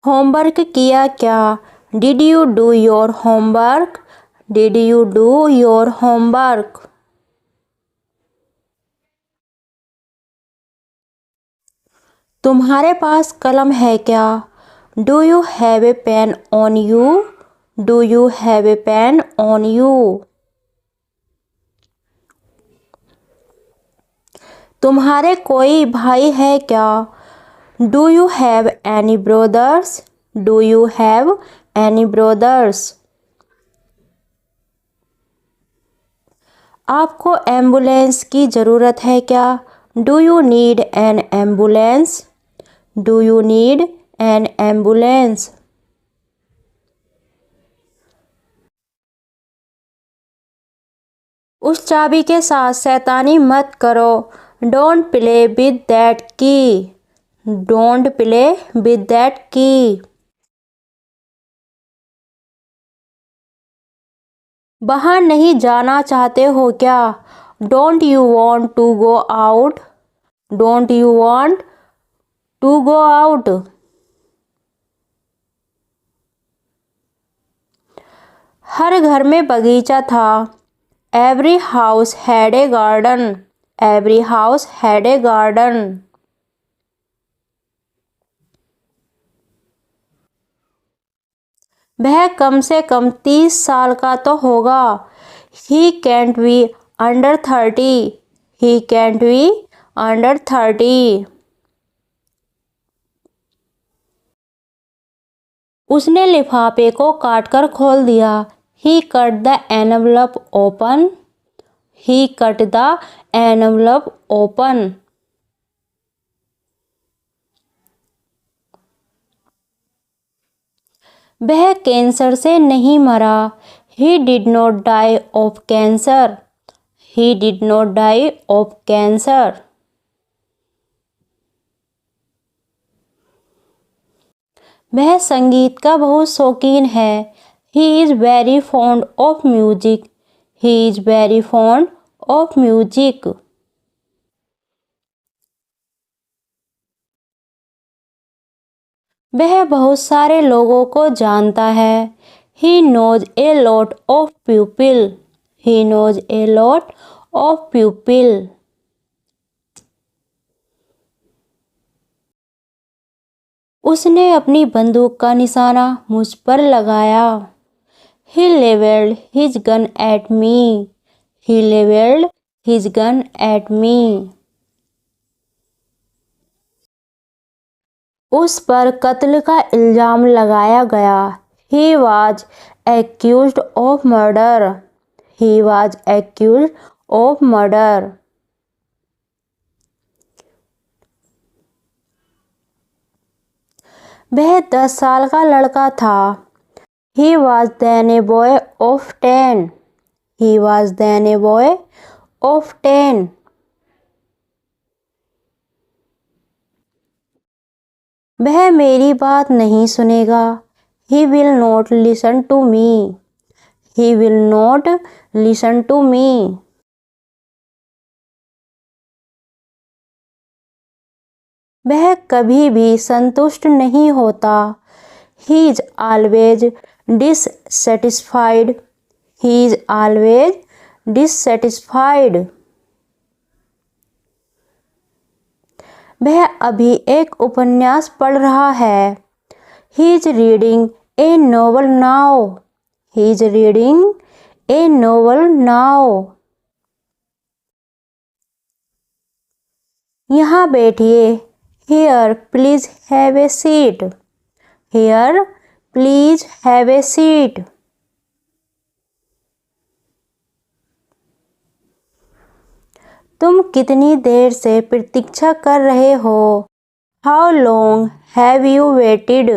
Homework किया क्या? Did you do your homework? Did you do your homework? तुम्हारे पास कलम है क्या? Do you have a pain on you? Do you have a pain on you? तुम्हारे कोई भाई है क्या? Do you have any brothers? Do you have any brothers? आपको एम्बुलेंस की ज़रूरत है क्या? Do you need an ambulance? Do you need an ambulance? उस चाबी के साथ शैतानी मत करो। Don't play with that key. Don't play with that key. बाहर नहीं जाना चाहते हो क्या? Don't you want to go out? Don't you want to go out? हर घर में बगीचा था। Every house had a garden. Every house had a garden. वह कम से कम 30 साल का तो होगा। He can't be under 30। He can't be under 30। उसने लिफाफे को काटकर खोल दिया। He cut the envelope open. He cut the envelope open. वह कैंसर से नहीं मरा। He did not die of cancer. He did not die of cancer. वह संगीत का बहुत शौकीन है। He is very fond of music. He is very fond of music. वह बहुत सारे लोगों को जानता है। He knows a lot of people. He knows a lot of people. उसने अपनी बंदूक का निशाना मुझ पर लगाया। He leveled his gun at me. He leveled his gun at me. उस पर कत्ल का इल्जाम लगाया गया। He was accused of murder. He was accused of murder. वह 10 साल का लड़का था। He was then a boy of 10. He was then a boy of 10. वह मेरी बात नहीं सुनेगा। He will not listen to me. He will not listen to me. वह कभी भी संतुष्ट नहीं होता। He is always dissatisfied. He is always dissatisfied. वह अभी एक उपन्यास पढ़ रहा है। He is reading a novel now. He is reading a novel now. यहाँ बैठिए। Here, please have a seat. Here, please have a seat. तुम कितनी देर से प्रतीक्षा कर रहे हो? How long have you waited?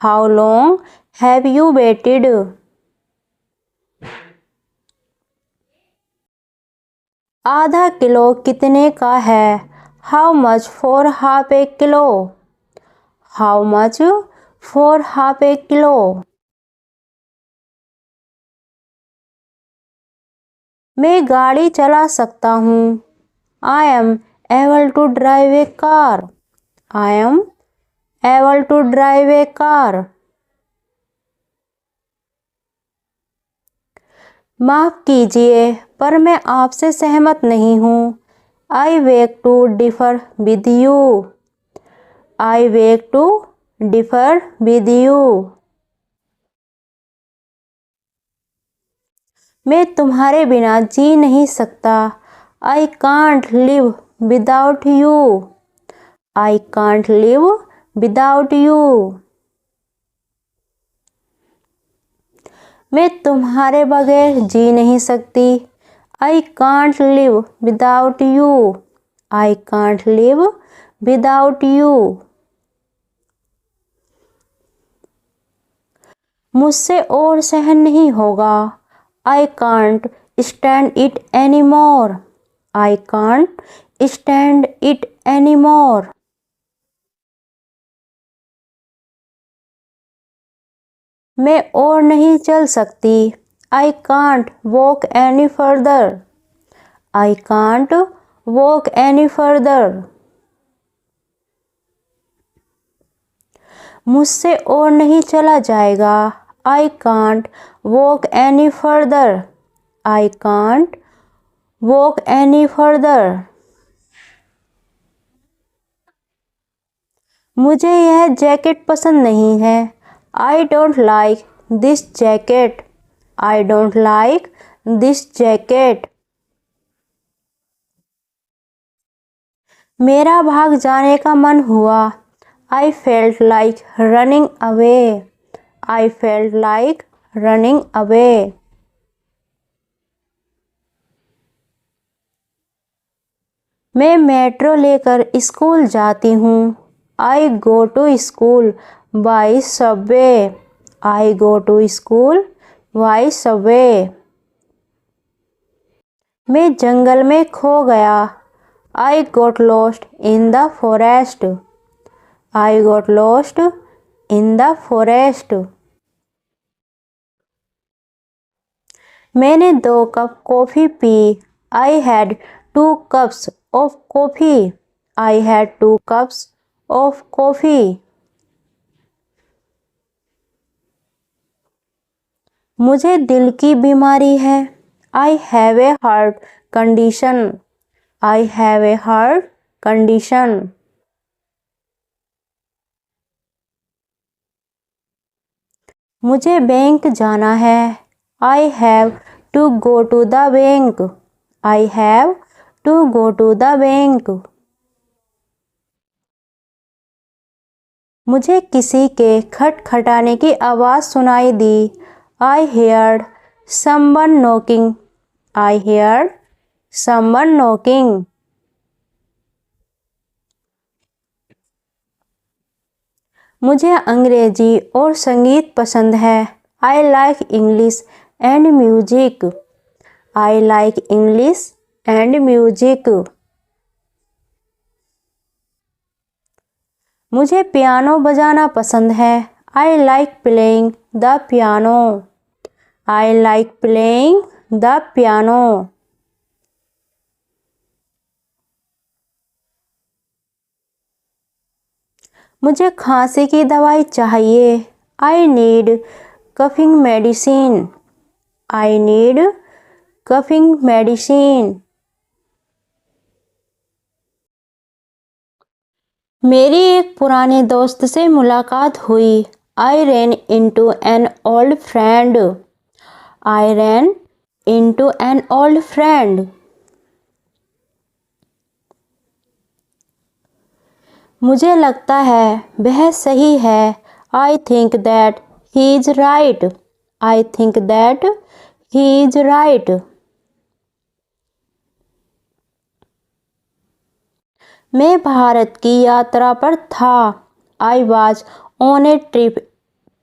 How long have you waited? आधा kilo कितने का है? How much for half a kilo? How much for half a kilo? मैं गाड़ी चला सकता हूँ। I am able to drive a car. I am able to drive a car. माफ़ कीजिए पर मैं आपसे सहमत नहीं हूँ. I beg to differ with you. I beg to differ with you. मैं तुम्हारे बिना जी नहीं सकता. I can't live without you. I can't live without you. मैं तुम्हारे बगैर जी नहीं सकती. I can't live without you. I can't live without you. मुझसे और सहन नहीं होगा. I can't stand it anymore. I can't stand it anymore. मैं और नहीं चल सकती. I can't walk any further. I can't walk any further. मुझसे और नहीं चला जाएगा. I can't walk any further. I can't walk any further. मुझे यह जैकेट पसंद नहीं है. I don't like this jacket. I don't like this jacket. मेरा भाग जाने का मन हुआ. I felt like running away. I felt like running away. मैं मेट्रो लेकर स्कूल जाती हूँ. I go to school by subway. I go to school by subway. मैं जंगल में खो गया. I got lost in the forest. I got lost in the forest. मैंने 2 cup coffee P. I had 2 cups of coffee. I had 2 cups of coffee. मुझे दिल की बीमारी है. I have a heart condition. I have a heart condition. मुझे bank जाना है. I have to go to the bank. I have to go to the bank. मुझे किसी के खटखटाने की आवाज़ सुनाई दी. I heard someone knocking. I heard someone knocking. मुझे अंग्रेजी और संगीत पसंद है. I like English and music. I like English and music. मुझे पियानो बजाना पसंद है. I like playing the piano. I like playing the piano. मुझे खांसी की दवाई चाहिए. I need coughing medicine. I need coughing medicine. मेरी एक पुराने दोस्त से मुलाकात हुई. I ran into an old friend. I ran into an old friend. मुझे लगता है वह सही है. I think that he is right. I think that he is right. मैं भारत की यात्रा पर था. I was on a trip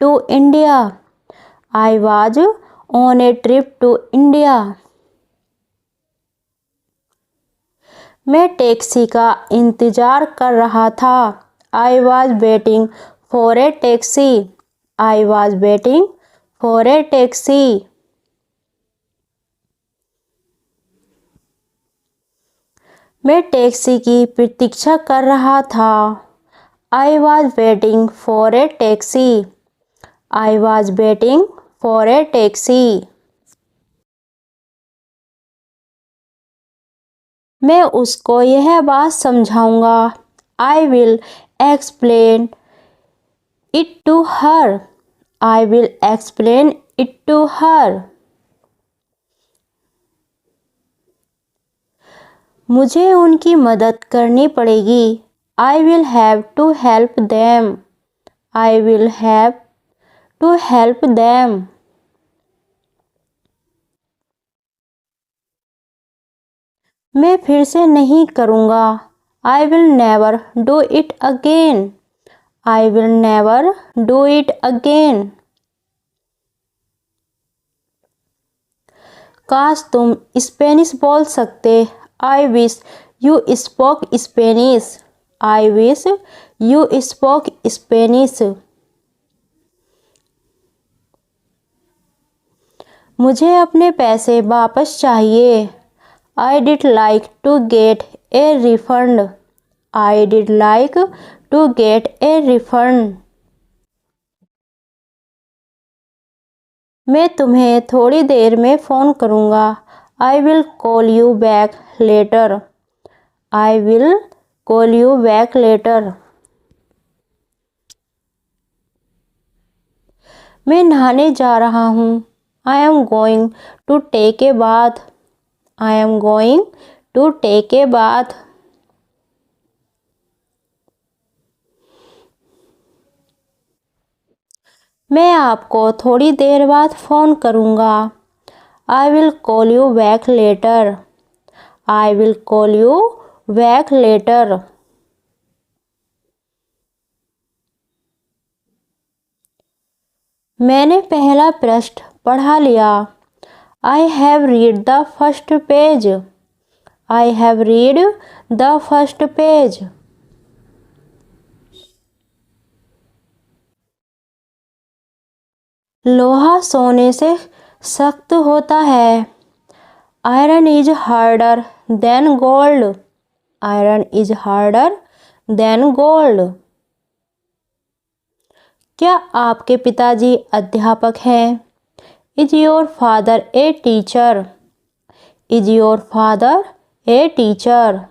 to India. I was on a trip to India. मैं टैक्सी का इंतज़ार कर रहा था. I was waiting for a taxi. I was waiting for a taxi. मैं टैक्सी की प्रतीक्षा कर रहा था. I was waiting for a taxi. I was waiting for a taxi. मैं उसको यह बात समझाऊंगा. I will explain it to her. I will explain it to her. मुझे उनकी मदद करनी पड़ेगी. I will have to help them. I will have to help them. मैं फिर से नहीं करूँगा. I will never do it again. I will never do it again. काश तुम स्पेनिश बोल सकते. I wish you spoke Spanish. I wish you spoke Spanish. मुझे अपने पैसे वापस चाहिए. I did like to get a refund. I did like to get a refund. मैं तुम्हें थोड़ी देर में फ़ोन करूँगा. I will call you back later. I will call you back later. मैं नहाने जा रहा हूँ. I am going to take a bath. I am going to take a bath. मैं आपको थोड़ी देर बाद फ़ोन करूँगा. I will call you back later. I will call you back later. मैंने पहला पृष्ठ पढ़ा लिया. I have read the first page. I have read the first page. लोहा सोने से सख्त होता है. Iron is harder than gold. Iron is harder than gold. क्या आपके पिताजी अध्यापक हैं? Is your father a teacher? Is your father a teacher?